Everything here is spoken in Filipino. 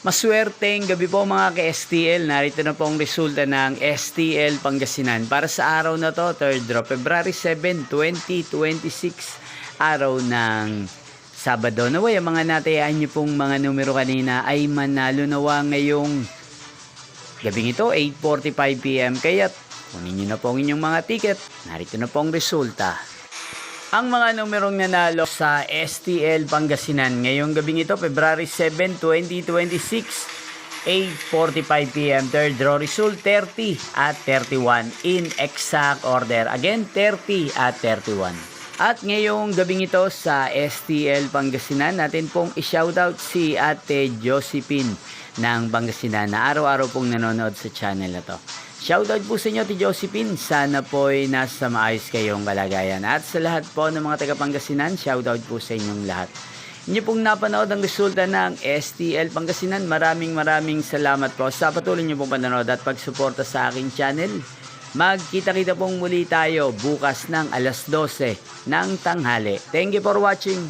Maswerteng gabi po mga ka-STL. Narito na po ang resulta ng STL Pangasinan para sa araw na to, 3rd draw, February 7, 2026, araw ng Sabado. Naway, ang mga natayaan nyo pong mga numero kanina ay manalo nawa ngayong gabing ito, 8:45 PM. Kaya kunin nyo na po ang inyong mga ticket. Narito na po ang resulta. Ang mga numerong nanalo sa STL Pangasinan ngayong gabing ito, February 7, 2026, 8:45 PM. Third draw result, 30 at 31 in exact order. Again, 30 at 31. At ngayong gabing ito sa STL Pangasinan, natin pong i-shoutout si Ate Josephine ng Pangasinan na araw-araw pong nanonood sa channel na to. Shoutout po sa inyo, Ate Josephine. Sana po'y nasa maayos kayong kalagayan. At sa lahat po ng mga taga Pangasinan, shoutout po sa inyong lahat. Inyo pong napanood ang resulta ng STL Pangasinan. Maraming salamat po sa patuloy nyo pong panonood at pagsuporta sa aking channel. Magkita-kita pong muli tayo bukas ng alas 12 ng tanghali. Thank you for watching.